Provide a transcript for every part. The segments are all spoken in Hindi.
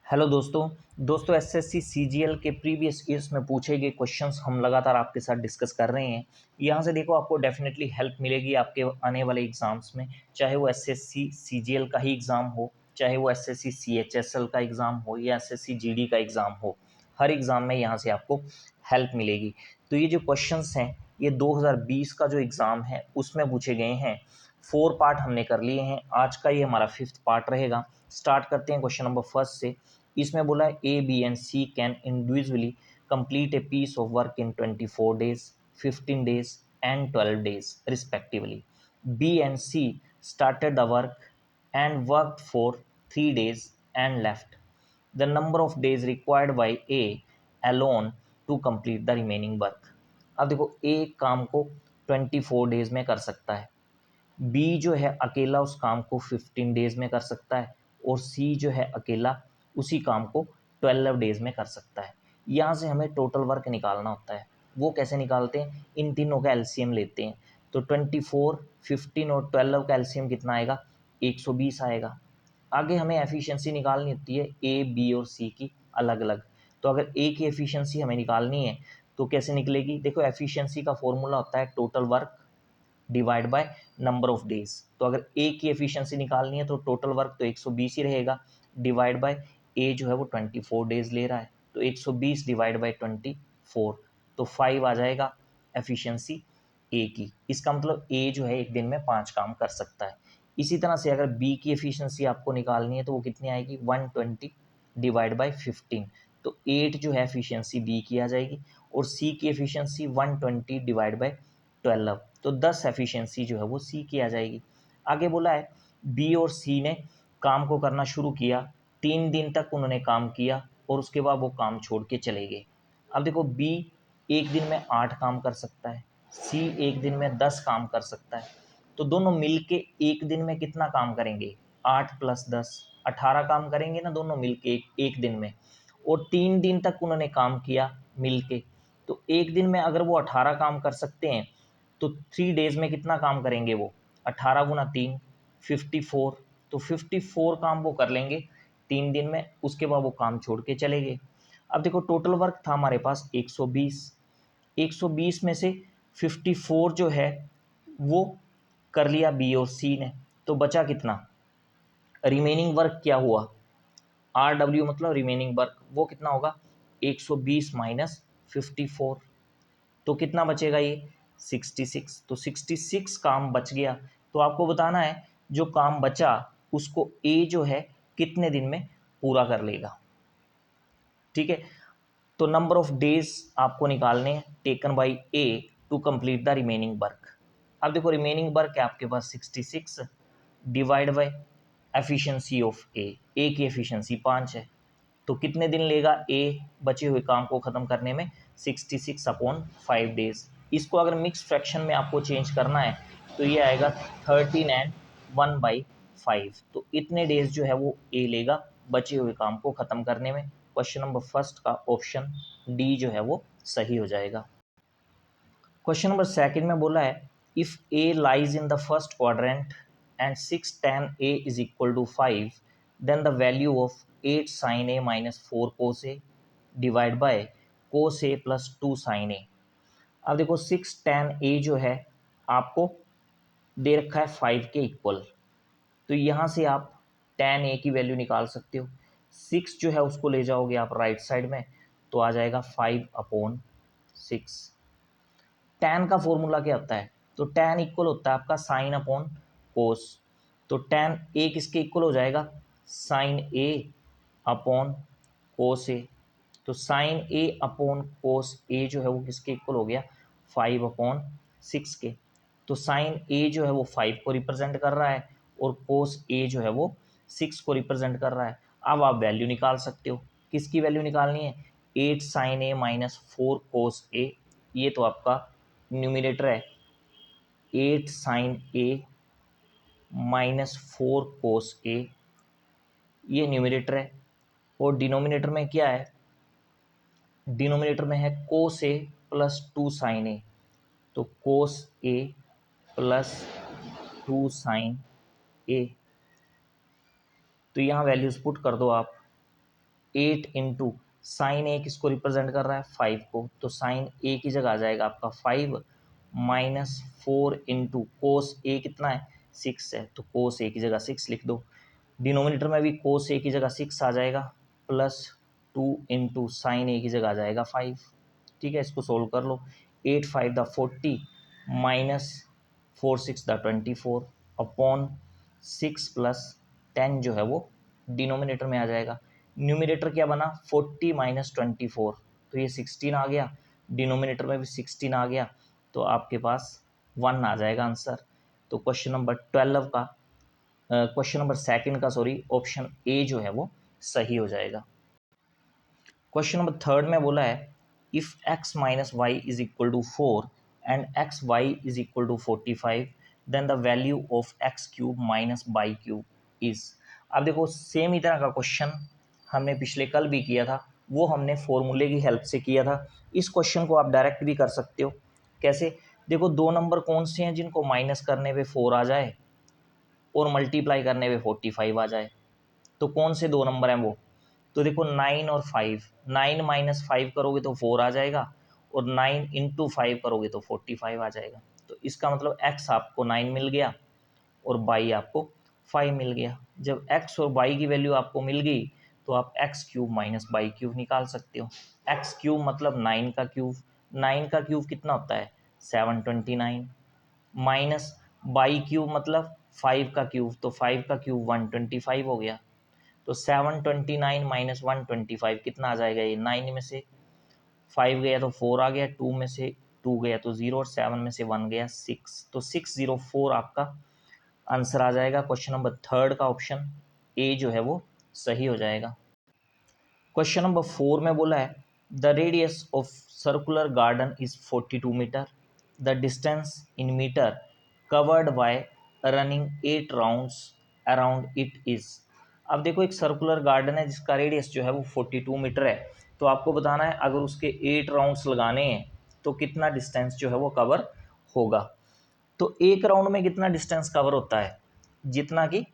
हेलो दोस्तों एसएससी सीजीएल के प्रीवियस ईयर्स में पूछे गए क्वेश्चंस हम लगातार आपके साथ डिस्कस कर रहे हैं। यहाँ से देखो आपको डेफिनेटली हेल्प मिलेगी आपके आने वाले एग्जाम्स में, चाहे वो एसएससी सीजीएल का ही एग्ज़ाम हो, चाहे वो एसएससी सीएचएसएल का एग्ज़ाम हो या एसएससी जीडी का एग्ज़ाम हो। हर एग्ज़ाम में यहाँ से आपको हेल्प मिलेगी। तो ये जो क्वेश्चंस हैं ये 2020 का जो एग्ज़ाम है उसमें पूछे गए हैं। 4 पार्ट हमने कर लिए हैं, आज का ये हमारा 5th पार्ट रहेगा। स्टार्ट करते हैं क्वेश्चन नंबर फर्स्ट से। इसमें बोला है A B and C can individually complete a piece of work in 24 days, 15 days and 12 days respectively. B and C started the work and worked for 3 days and left. The number of days required by A alone to complete the remaining work. अब देखो A काम को 24 डेज में कर सकता है, बी जो है अकेला उस काम को 15 डेज में कर सकता है और सी जो है अकेला उसी काम को 12 डेज में कर सकता है। यहाँ से हमें टोटल वर्क निकालना होता है। वो कैसे निकालते हैं, इन तीनों का एलसीएम लेते हैं। तो 24, 15 और 12 का एलसीएम कितना आएगा, 120 आएगा। आगे हमें एफिशिएंसी निकालनी होती है ए बी और सी की अलग अलग। तो अगर ए की एफिशिएंसी हमें निकालनी है तो कैसे निकलेगी, देखो एफिशिएंसी का फॉर्मूला होता है total work divide by number of days. तो अगर ए की एफिशिएंसी निकालनी है तो टोटल वर्क तो 120 ही रहेगा, डिवाइड बाय ए जो है वो 24 डेज ले रहा है, तो 120 डिवाइड बाय 24 तो 5 आ जाएगा एफिशिएंसी ए की। इसका मतलब ए जो है एक दिन में 5 काम कर सकता है। इसी तरह से अगर बी की एफिशिएंसी आपको निकालनी है तो वो कितनी आएगी, 120 डिवाइड बाय 15, तो 8 जो है एफिशिएंसी बी की आ जाएगी। और सी की एफिशिएंसी 120 डिवाइड बाय 12, तो 10 एफिशिएंसी जो है वो सी की आ जाएगी। आगे बोला है बी और सी ने काम को करना शुरू किया, 3 दिन तक उन्होंने काम किया और उसके बाद वो काम छोड़ के चले गए। अब देखो बी एक दिन में 8 काम कर सकता है, सी एक दिन में 10 काम कर सकता है। तो दोनों मिलके एक दिन में कितना काम करेंगे, 8 + 10 18 काम करेंगे ना दोनों मिलके एक दिन में। और 3 दिन तक उन्होंने काम किया मिलके, तो एक दिन में अगर वो 18 काम कर सकते हैं तो 3 डेज में कितना काम करेंगे वो, 18 गुना 3 54, तो 54 काम वो कर लेंगे 3 दिन में, उसके बाद वो काम छोड़ के चले गए। अब देखो टोटल वर्क था हमारे पास 120, 120 में से 54 जो है वो कर लिया बी और सी ने, तो बचा कितना, रिमेनिंग वर्क क्या हुआ, आर डब्ल्यू मतलब रिमेनिंग वर्क, वो कितना होगा 120 माइनस 54, तो कितना बचेगा ये 66, तो 66 काम बच गया। तो आपको बताना है जो काम बचा उसको ए जो है कितने दिन में पूरा कर लेगा। ठीक है, तो नंबर ऑफ डेज आपको निकालने हैं taken by A to complete the remaining work. अब देखो रिमेनिंग वर्क है आपके पास 66 divide by efficiency of A की एफिशिएंसी 5 है, तो कितने दिन लेगा ए बचे हुए काम को ख़त्म करने में, 66/5 डेज। इसको अगर मिक्स फ्रैक्शन में आपको चेंज करना है तो ये आएगा 13 एंड 1/5, तो इतने डेज जो है वो ए लेगा बचे हुए काम को ख़त्म करने में। क्वेश्चन नंबर फर्स्ट का ऑप्शन डी जो है वो सही हो जाएगा। क्वेश्चन नंबर सेकंड में बोला है if A lies in the first quadrant and 6 tan a is equal to 5, then the value of 8 sin a minus 4 cos a divide by cos a plus 2 sin a। अब देखो 6 tan a जो है आपको दे रखा है 5 के इक्वल, तो यहाँ से आप tan a की वैल्यू निकाल सकते हो। 6 जो है उसको ले जाओगे आप राइट साइड में तो आ जाएगा 5/6। टैन का फॉर्मूला क्या होता है, तो टैन इक्वल होता है आपका साइन अपॉन कोस, तो टैन ए किसके इक्वल हो जाएगा, साइन ए अपॉन कोस ए, तो साइन ए अपॉन कोस ए जो है वो किसके इक्वल हो गया, 5/6 के। तो साइन ए जो है वो 5 को रिप्रेजेंट कर रहा है और कोस ए जो है वो 6 को रिप्रेजेंट कर रहा है। अब आप वैल्यू निकाल सकते हो, किसकी वैल्यू निकालनी है, 8 साइन ए माइनस 4 कोस ए, ये तो आपका न्यूमिनेटर है, 8 साइन ए माइनस 4 कोस ए, ये न्यूमिनेटर है। और डिनोमिनेटर में क्या है, डिनोमिनेटर में है कोस ए प्लस 2 साइन ए, तो कोस ए प्लस 2 साइन ए, तो यहाँ वैल्यूज पुट कर दो आप, 8 इंटू साइन ए किसको रिप्रेजेंट कर रहा है 5 को, तो साइन ए की जगह आ जाएगा आपका 5 माइनस 4 इंटू कोस ए कितना है 6 है, तो कोस ए की जगह 6 लिख दो। डिनोमिनेटर में भी कोस ए की जगह 6 आ जाएगा प्लस 2 इंटू साइन ए की जगह आ जाएगा 5। ठीक है, इसको सोल्व कर लो। 8 5 the 40 minus 4 6 the 24 upon 6 plus 10 जो है वो डिनोमिनेटर में आ जाएगा। न्यूमिनेटर क्या बना 40 माइनस 24, तो ये 16 आ गया, डिनोमिनेटर में भी 16 आ गया, तो आपके पास 1 आ जाएगा आंसर। तो क्वेश्चन नंबर 12 का क्वेश्चन नंबर सेकंड का सॉरी ऑप्शन ए जो है वो सही हो जाएगा। क्वेश्चन नंबर थर्ड में बोला है if x minus y is equal to 4 and x y is equal to 45 then the value of x cube minus y cube is. अब देखो सेम ही तरह का क्वेश्चन हमने पिछले कल भी किया था, वो हमने फॉर्मूले की हेल्प से किया था। इस क्वेश्चन को आप डायरेक्ट भी कर सकते हो। कैसे, देखो दो नंबर कौन से हैं जिनको माइनस करने पे 4 आ जाए और मल्टीप्लाई करने पे 45 आ जाए, तो कौन से दो नंबर हैं वो, तो देखो 9 और 5, 9 माइनस 5 करोगे तो 4 आ जाएगा और 9 इंटू 5 करोगे तो 45 आ जाएगा। तो इसका मतलब x आपको 9 मिल गया और y आपको 5 मिल गया। जब x और y की वैल्यू आपको मिल गई तो आप x cube minus y cube निकाल सकते हो। एक्स क्यूब मतलब 9 का क्यूब, 9 का क्यूब कितना होता है 729, माइनस बाई क्यूब मतलब 5 का क्यूब, तो 5 का क्यूब 125 हो गया। तो 729 माइनस 125 कितना आ जाएगा, ये 9 में से 5 गया तो 4 आ गया, 2 में से 2 गया तो 0 और 7 में से 1 गया 6, तो 604 आपका आंसर आ जाएगा। क्वेश्चन नंबर थर्ड का ऑप्शन ए जो है वो सही हो जाएगा। क्वेश्चन नंबर 4 में बोला है the radius of circular garden is 42 meter, the distance in meter covered by running 8 rounds around it is. अब देखो एक सर्कुलर गार्डन है जिसका रेडियस जो है वो 42 मीटर है, तो आपको बताना है अगर उसके 8 राउंड्स लगाने हैं तो कितना डिस्टेंस जो है वो कवर होगा। तो एक राउंड में कितना डिस्टेंस कवर होता है, जितना कि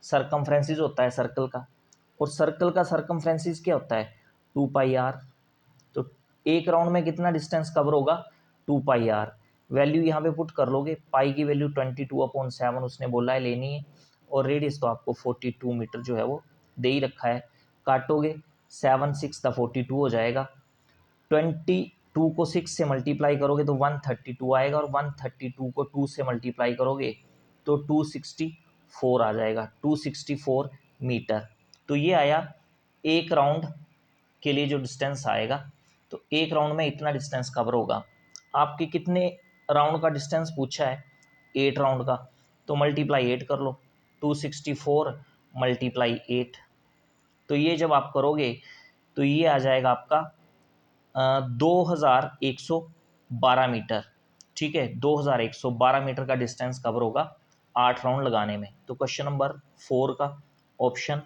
सरकमफ्रेंसिस होता है सर्कल का, और सर्कल का सरकमफ्रेंसिस क्या होता है 2 पाई आर। तो एक राउंड में कितना डिस्टेंस कवर होगा 2 पाई आर। वैल्यू यहाँ पे पुट कर लोगे, पाई की वैल्यू 22/7 उसने बोला है लेनी है, और रेडियस तो आपको 42 मीटर जो है वो दे ही रखा है। काटोगे 7 6 द 42 हो जाएगा, 22 को 6 से मल्टीप्लाई करोगे तो 132 आएगा, और 132 को 2 से मल्टीप्लाई करोगे तो 264 आ जाएगा, 264 मीटर। तो ये आया एक राउंड के लिए जो डिस्टेंस आएगा, तो एक राउंड में इतना डिस्टेंस कवर होगा। आपके कितने राउंड का डिस्टेंस पूछा है 8 राउंड का, तो मल्टीप्लाई 8 कर लो, 264 मल्टीप्लाई 8, तो ये जब आप करोगे तो ये आ जाएगा आपका 2112 मीटर। ठीक है, 2112 मीटर का डिस्टेंस कवर होगा 8 राउंड लगाने में। तो क्वेश्चन नंबर 4 का ऑप्शन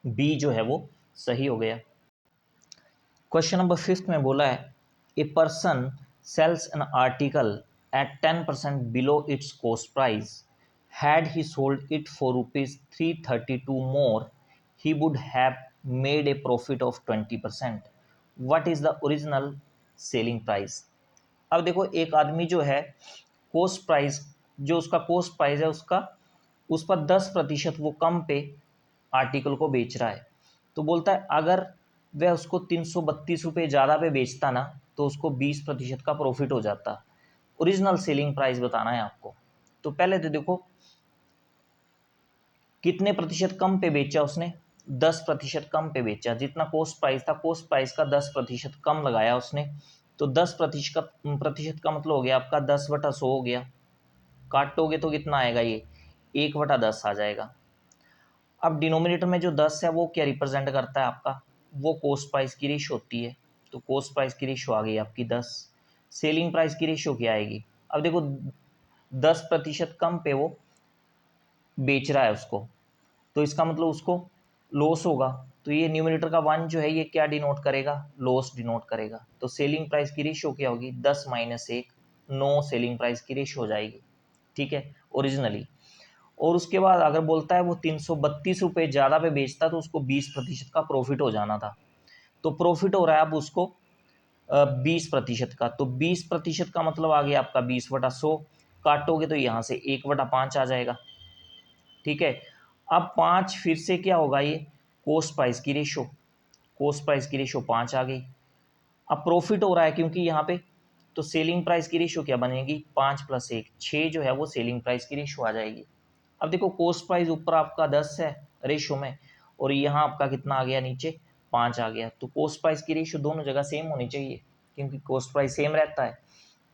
बी जो है वो सही हो गया। क्वेश्चन नंबर 5 में बोला है a person sells an article at 10% below its cost price, had he sold it for ₹332 more he would have made a profit of 20%. What is the original selling price? अब देखो एक आदमी जो है कोस्ट प्राइस, जो उसका कोस्ट प्राइस है उसका, उस पर 10% वो कम पे आर्टिकल को बेच रहा है। तो बोलता है अगर वह उसको 332 रुपये ज़्यादा पे बेचता ना तो उसको 20% का प्रॉफिट हो जाता। ओरिजिनल सेलिंग प्राइस बताना है आपको। तो पहले तो देखो कितने प्रतिशत कम पे बेचा उसने, 10% कम पे बेचा, जितना कोस्ट प्राइस था कोस्ट प्राइस का 10% कम लगाया उसने, तो 10% का मतलब हो गया आपका 10/100 हो गया। काटोगे तो कितना आएगा, ये 1/10 आ जाएगा। अब डिनोमिनेटर में जो 10 है वो क्या रिप्रेजेंट करता है आपका, वो कोस्ट प्राइस की रेशो होती है, तो कोस्ट प्राइस की रेशो आ गई आपकी 10। सेलिंग प्राइस की रेशो क्या आएगी, अब देखो 10% कम पे वो बेच रहा है उसको, तो इसका मतलब उसको लॉस होगा, तो ये न्यूमिनेटर का 1 जो है ये क्या डिनोट करेगा, लॉस डिनोट करेगा। तो सेलिंग प्राइस की रेशियो क्या होगी 10 - 1, 9 सेलिंग प्राइस की रेशियो हो जाएगी। ठीक है, ओरिजिनली। और उसके बाद अगर बोलता है वो 332 रुपये ज़्यादा पे बेचता तो उसको 20% का प्रॉफिट हो जाना था। तो प्रॉफिट हो रहा है अब उसको 20% का। तो 20% का मतलब आ गया आपका 20/100, काटोगे तो यहाँ से 1/5 आ जाएगा। ठीक है, अब 5 फिर से क्या होगा, ये कॉस्ट प्राइस की रेशो, कॉस्ट प्राइस की रेशो 5 आ गई। अब प्रॉफिट हो रहा है क्योंकि यहाँ पे, तो सेलिंग प्राइस की रेशो क्या बनेगी, 5 + 1 6 जो है वो सेलिंग प्राइस की रेशो आ जाएगी। अब देखो कॉस्ट प्राइस ऊपर आपका 10 है रेशो में, और यहाँ आपका कितना आ गया, नीचे 5 आ गया। तो कॉस्ट प्राइस की रेशो दोनों जगह सेम होनी चाहिए क्योंकि कॉस्ट प्राइस सेम रहता है।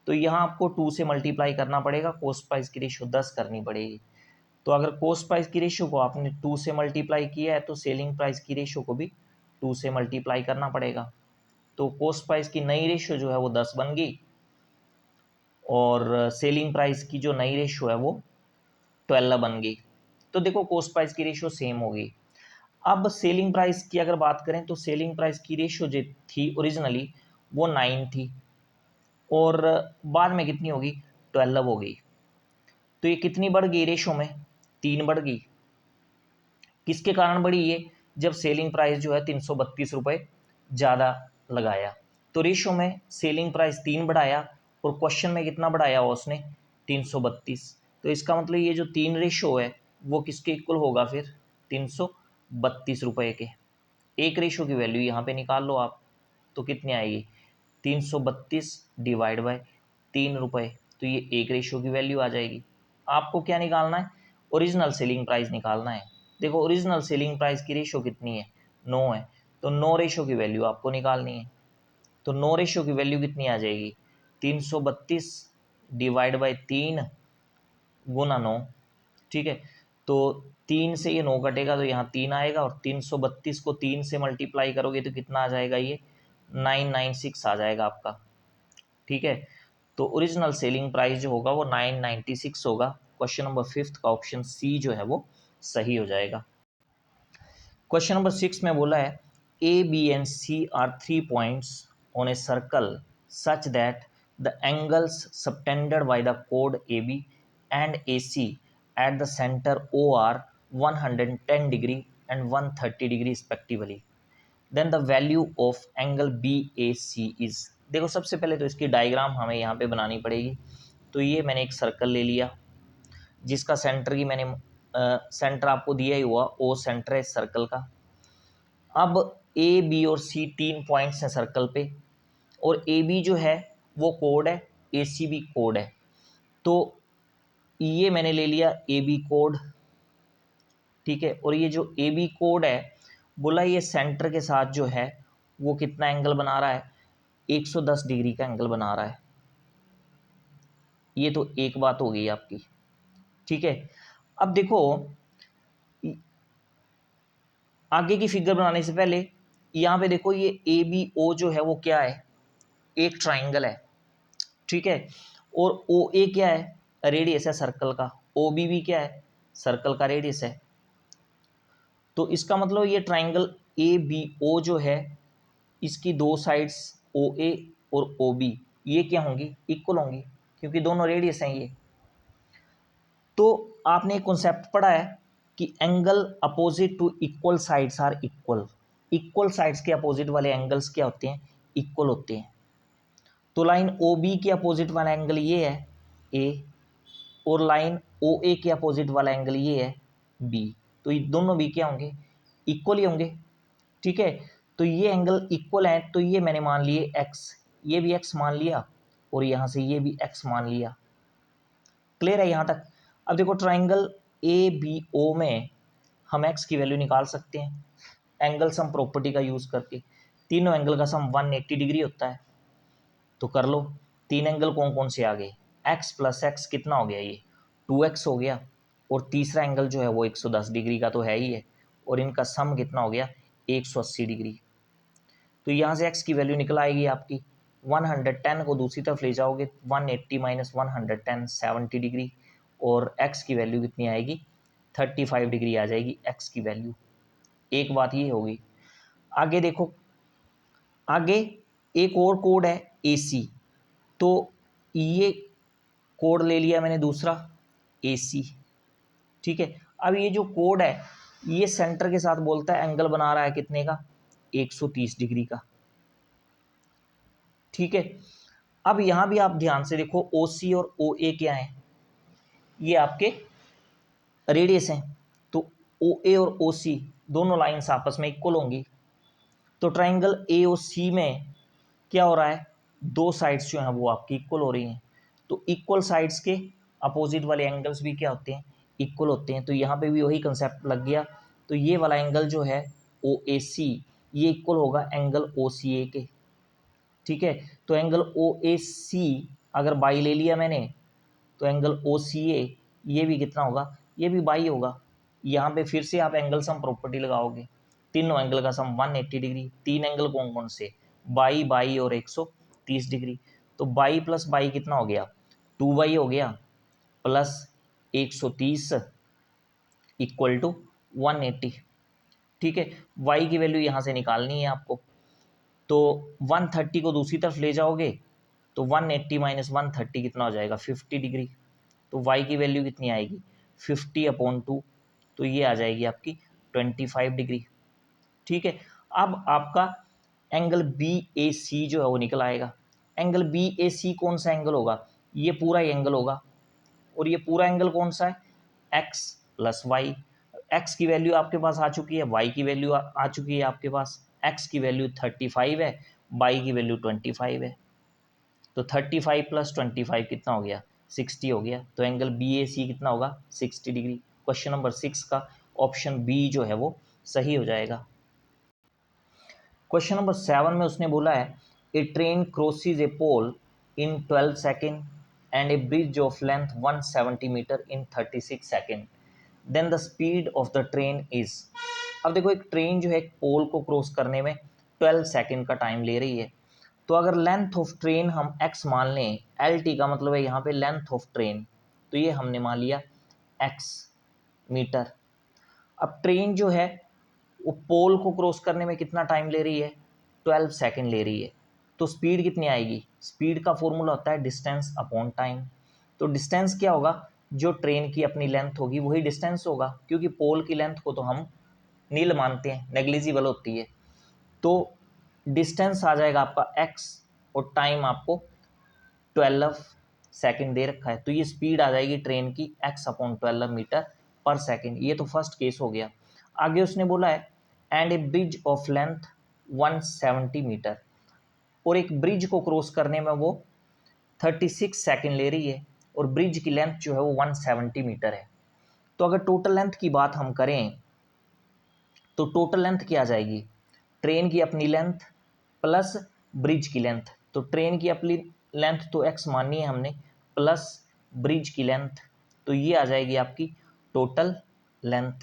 तो यहाँ आपको 2 से मल्टीप्लाई करना पड़ेगा, कॉस्ट प्राइस की रेशो 10 करनी पड़ेगी। तो अगर कॉस्ट प्राइस की रेशो को आपने 2 से मल्टीप्लाई किया है तो सेलिंग प्राइस की रेशो को भी 2 से मल्टीप्लाई करना पड़ेगा। तो कॉस्ट प्राइस की नई रेशो जो है वो 10 बन गई, और सेलिंग प्राइस की जो नई रेशो है वो 12 बन गई। तो देखो कॉस्ट प्राइस की रेशो सेम होगी। अब सेलिंग प्राइस की अगर बात करें तो सेलिंग प्राइस की रेशो जो थी ओरिजिनली वो 9 थी, और बाद में कितनी होगी, 12 हो गई। तो ये कितनी बढ़ गई रेशो में, 3 बढ़ गई। किसके कारण बढ़ी ये, जब सेलिंग प्राइस जो है 332 रुपये ज़्यादा लगाया। तो रेशो में सेलिंग प्राइस 3 बढ़ाया, और क्वेश्चन में कितना बढ़ाया हुआ उसने, 332। तो इसका मतलब ये जो 3 रेशो है वो किसके इक्वल होगा फिर, 332 रुपये के। एक रेशो की वैल्यू यहाँ पे निकाल लो आप, तो कितनी आएगी, 332 डिवाइड बाय 3 रुपये। तो ये एक रेशो की वैल्यू आ जाएगी। आपको क्या निकालना है, ओरिजिनल सेलिंग प्राइस निकालना है। देखो ओरिजिनल सेलिंग प्राइस की रेशो कितनी है, 9 है। तो 9 रेशो की वैल्यू आपको निकालनी है। तो 9 रेशो की वैल्यू कितनी आ जाएगी, 332 डिवाइड बाई 3 गुना 9। ठीक है, तो 3 से ये 9 कटेगा तो यहाँ 3 आएगा, और 332 को 3 से मल्टीप्लाई करोगे तो कितना आ जाएगा, ये 996 आ जाएगा आपका। ठीक है, तो ओरिजिनल सेलिंग प्राइस जो होगा वो 996 होगा। क्वेश्चन नंबर 5 का ऑप्शन सी जो है वो सही हो जाएगा। क्वेश्चन नंबर 6 में बोला है A B and C are 3 points on a circle such that the angles subtended by the कोड A B and A C at the centre O are 110 degree and 130 degree respectively, then the value of angle B A C is. देखो सबसे पहले तो इसकी डायग्राम हमें यहाँ पे बनानी पड़ेगी। तो ये मैंने एक सर्कल ले लिया जिसका सेंटर की मैंने सेंटर आपको दिया ही हुआ, ओ सेंटर है इस सर्कल का। अब ए बी और सी 3 पॉइंट्स हैं सर्कल पे, और ए बी जो है वो कोड है, ए सी भी कोड है। तो ये मैंने ले लिया ए बी कोड। ठीक है, और ये जो ए बी कोड है, बोला ये सेंटर के साथ जो है वो कितना एंगल बना रहा है, 110 डिग्री का एंगल बना रहा है। ये तो एक बात हो गई आपकी। ठीक है, अब देखो आगे की फिगर बनाने से पहले यहाँ पे देखो ये ए बी ओ जो है वो क्या है, एक ट्राइंगल है। ठीक है, और ओ ए क्या है, रेडियस है सर्कल का। ओ बी भी क्या है, सर्कल का रेडियस है। तो इसका मतलब ये ट्राइंगल ए बी ओ जो है, इसकी दो साइड्स ओ ए और ओ बी ये क्या होंगी, इक्वल होंगी, क्योंकि दोनों रेडियस हैं ये। तो आपने एक कॉन्सेप्ट पढ़ा है कि angle opposite to equal sides are equal. Equal sides के अपोजिट वाले एंगल्स क्या होते हैं, इक्वल होते हैं। तो लाइन ओ बी के अपोजिट वाला एंगल ये है ए, और लाइन ओ ए के अपोजिट वाला एंगल ये है बी। तो ये दोनों भी क्या होंगे, इक्वल ही होंगे। ठीक है, तो ये एंगल इक्वल है, तो ये मैंने मान लिए एक्स, ये भी एक्स मान लिया, और यहाँ से ये भी एक्स मान लिया। क्लियर है यहाँ तक। अब देखो ट्राइंगल ए बी ओ में हम एक्स की वैल्यू निकाल सकते हैं एंगल सम प्रॉपर्टी का यूज़ करके। तीनों एंगल का सम 180 डिग्री होता है, तो कर लो। 3 एंगल कौन कौन से आ गए, एक्स प्लस एक्स कितना हो गया, ये 2x हो गया, और तीसरा एंगल जो है वो 110 डिग्री का तो है ही है, और इनका सम कितना हो गया, 180 डिग्री। तो यहाँ से x की वैल्यू निकल आएगी आपकी 110 को दूसरी तरफ ले जाओगे 180 माइनस 110 70 डिग्री, और x की वैल्यू कितनी आएगी, 35 डिग्री आ जाएगी x की वैल्यू। एक बात ये होगी। आगे देखो, आगे एक और कोड है ए सी। तो ये कोड ले लिया मैंने दूसरा ए सी। ठीक है। अब ये जो कोड है ये सेंटर के साथ बोलता है एंगल बना रहा है कितने का, 130 डिग्री का। ठीक है। अब यहां भी आप ध्यान से देखो, ओ सी और ओ ए क्या है, ये आपके रेडियस हैं। तो ओ ए और ओ सी दोनों लाइंस आपस में इक्वल होंगी। तो ट्राइंगल ए ओ सी में क्या हो रहा है, दो साइड्स जो हैं वो आपकी इक्वल हो रही हैं। तो इक्वल साइड्स के अपोजिट वाले एंगल्स भी क्या होते हैं, इक्वल होते हैं। तो यहाँ पे भी वही कंसेप्ट लग गया। तो ये वाला एंगल जो है ओ ए सी, ये इक्वल होगा एंगल ओ सी ए के। ठीक है। तो एंगल ओ ए सी अगर बाई ले लिया मैंने, तो एंगल ओ सी ए ये भी कितना होगा, ये भी बाई होगा। यहाँ पे फिर से आप एंगल सम प्रॉपर्टी लगाओगे, तीनों एंगल का सम 180 डिग्री। तीन एंगल कौन कौन से, बाई, बाई और 130 डिग्री। तो बाई प्लस बाई कितना हो गया, 2 बाई हो गया, प्लस 130 इक्वल टू 180। ठीक है। वाई की वैल्यू यहाँ से निकालनी है आपको। तो 130 को दूसरी तरफ ले जाओगे तो 180 माइनस 130 कितना हो जाएगा, 50 डिग्री। तो y की वैल्यू कितनी आएगी, 50/2। तो ये आ जाएगी आपकी 25 डिग्री। ठीक है। अब आपका एंगल बी ए सी जो है वो निकल आएगा। एंगल बी ए सी कौन सा एंगल होगा, ये पूरा एंगल होगा। और ये पूरा एंगल कौन सा है, x प्लस वाई। एक्स की वैल्यू आपके पास आ चुकी है, वाई की वैल्यू आ चुकी है आपके पास। एक्स की वैल्यू 35 है, वाई की वैल्यू 25 है। तो 35 प्लस 25 कितना हो गया, 60 हो गया। तो एंगल बी ए सी कितना होगा, 60 डिग्री। क्वेश्चन नंबर 6 का ऑप्शन बी जो है वो सही हो जाएगा। क्वेश्चन नंबर 7 में उसने बोला है, a train crosses a pole in 12 second and a bridge of length 170 metre in 36 second, then the speed of the train is. अब देखो, एक ट्रेन जो है एक पोल को क्रॉस करने में 12 सेकेंड का टाइम ले रही है। तो अगर लेंथ ऑफ ट्रेन हम x मान लें, एल टी का मतलब है यहाँ पे लेंथ ऑफ ट्रेन, तो ये हमने मान लिया x मीटर। अब ट्रेन जो है वो पोल को क्रॉस करने में कितना टाइम ले रही है, 12 सेकेंड ले रही है। तो स्पीड कितनी आएगी, स्पीड का फॉर्मूला होता है डिस्टेंस अपॉन टाइम। तो डिस्टेंस क्या होगा, जो ट्रेन की अपनी लेंथ होगी वही डिस्टेंस होगा, क्योंकि पोल की लेंथ को तो हम नील मानते हैं, नेग्लिजिबल होती है। तो डिस्टेंस आ जाएगा आपका x और टाइम आपको 12 सेकेंड दे रखा है। तो ये स्पीड आ जाएगी ट्रेन की x/12 मीटर पर सेकेंड। ये तो फर्स्ट केस हो गया। आगे उसने बोला है and a bridge of length 170 meter, और एक ब्रिज को क्रॉस करने में वो 36 सेकेंड ले रही है, और ब्रिज की लेंथ जो है वो 170 मीटर है। तो अगर टोटल लेंथ की बात हम करें तो टोटल लेंथ क्या आ जाएगी, ट्रेन की अपनी लेंथ प्लस ब्रिज की लेंथ। तो ट्रेन की अपनी लेंथ तो x मानी है हमने, प्लस ब्रिज की लेंथ, तो ये आ जाएगी आपकी टोटल लेंथ।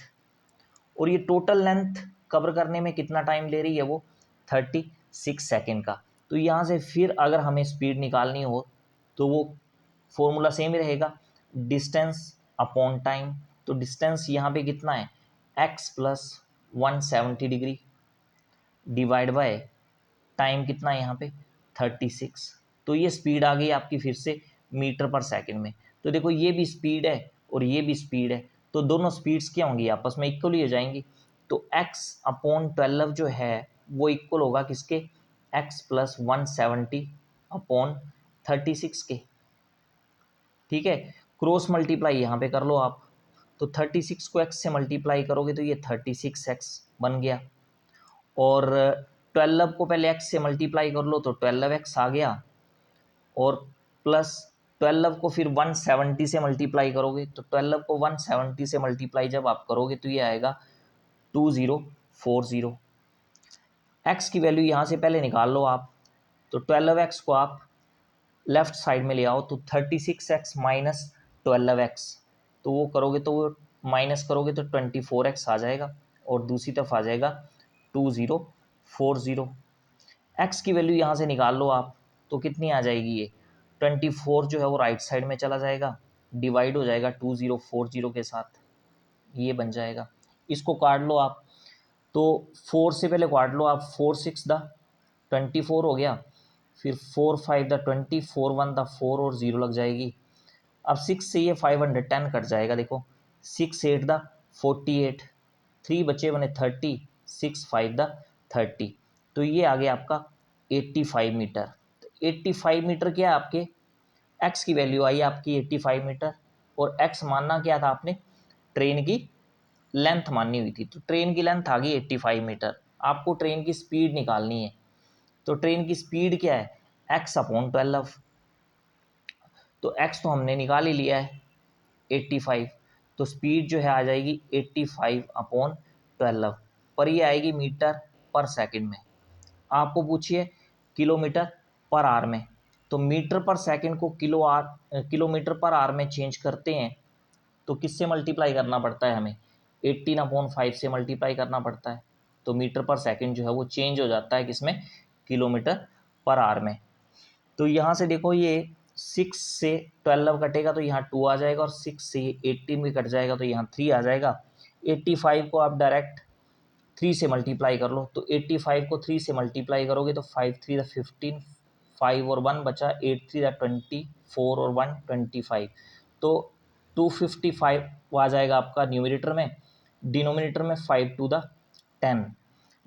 और ये टोटल लेंथ कवर करने में कितना टाइम ले रही है वो, 36 सेकेंड का। तो यहाँ से फिर अगर हमें स्पीड निकालनी हो तो वो फॉर्मूला सेम ही रहेगा, डिस्टेंस अपॉन टाइम। तो डिस्टेंस यहाँ पे कितना है, x plus 170 degree divide by time कितना है यहाँ पे 36। तो ये स्पीड आ गई आपकी फिर से मीटर पर सेकंड में। तो देखो ये भी स्पीड है और ये भी स्पीड है, तो दोनों स्पीड्स क्या होंगी, आपस में इक्वल ही हो जाएंगी। तो x/12 जो है वो इक्वल होगा किसके, x प्लस 170/36 के। ठीक है। क्रॉस मल्टीप्लाई यहाँ पे कर लो आप। तो 36 को x से मल्टीप्लाई करोगे तो ये 36x बन गया, और 12 को पहले x से मल्टीप्लाई कर लो तो 12x आ गया, और प्लस 12 को फिर 170 से मल्टीप्लाई करोगे तो 12 को 170 से मल्टीप्लाई जब आप करोगे तो ये आएगा 2040। x की वैल्यू यहाँ से पहले निकाल लो आप। तो 12x को आप लेफ्ट साइड में ले आओ तो 36x माइनस 12x, तो वो करोगे तो वो माइनस करोगे तो 24x आ जाएगा, और दूसरी तरफ आ जाएगा 2040। x की वैल्यू यहाँ से निकाल लो आप, तो कितनी आ जाएगी ये 24 जो है वो राइट साइड में चला जाएगा, डिवाइड हो जाएगा 2040 के साथ, ये बन जाएगा। इसको काट लो आप, तो 4 से पहले काट लो आप, 4 6 द 24 हो गया, फिर 4 5 द 20, 4 1 द 4 और 0 लग जाएगी। अब 6 से ये 510 कट जाएगा, देखो 6 8 द 48, 3 बचे बने 30, 6 5 द 30, तो ये आ गया आपका 85 मीटर। तो 85 मीटर क्या है आपके, एक्स की वैल्यू आई आपकी 85 मीटर, और एक्स मानना क्या था आपने, ट्रेन की लेंथ माननी हुई थी। तो ट्रेन की लेंथ आ गई 85 मीटर। आपको ट्रेन की स्पीड निकालनी है, तो ट्रेन की स्पीड क्या है, एक्स अपॉन 12। तो एक्स तो हमने निकाल ही लिया है 85, तो स्पीड जो है आ जाएगी 85 अपॉन 12, पर ये आएगी मीटर पर सेकंड में। आपको पूछिए किलोमीटर पर आवर में, तो मीटर पर सेकंड को किलोमीटर पर आवर में चेंज करते हैं तो किससे मल्टीप्लाई करना पड़ता है हमें, 18/5 से मल्टीप्लाई करना पड़ता है। तो मीटर पर सेकंड जो है वो चेंज हो जाता है किसमें, किलोमीटर पर आवर में। तो यहाँ से देखो ये 6 से 12 कटेगा तो यहाँ 2 आ जाएगा, और 6 से 18 भी कट जाएगा तो यहाँ 3 आ जाएगा। 85 को आप डायरेक्ट 3 से मल्टीप्लाई कर लो, तो 85 को 3 से मल्टीप्लाई करोगे तो 5 3 15, 5 और 1 बचा, 8 3 20, 4 और 1 25, तो 255 आ जाएगा आपका न्यूमरेटर में। डिनोमिनेटर में 5 2 10,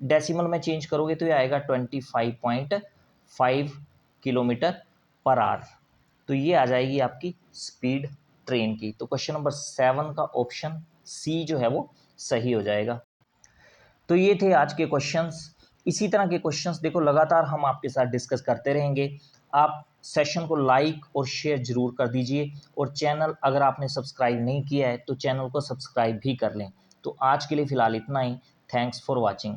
डेसिमल में चेंज करोगे तो ये आएगा 25.5 किलोमीटर पर आवर। तो ये आ जाएगी आपकी स्पीड ट्रेन की। तो क्वेश्चन नंबर 7 का ऑप्शन सी जो है वो सही हो जाएगा। तो ये थे आज के क्वेश्चंस। इसी तरह के क्वेश्चंस देखो लगातार हम आपके साथ डिस्कस करते रहेंगे। आप सेशन को लाइक और शेयर जरूर कर दीजिए, और चैनल अगर आपने सब्सक्राइब नहीं किया है तो चैनल को सब्सक्राइब भी कर लें। तो आज के लिए फ़िलहाल इतना ही। Thanks for watching.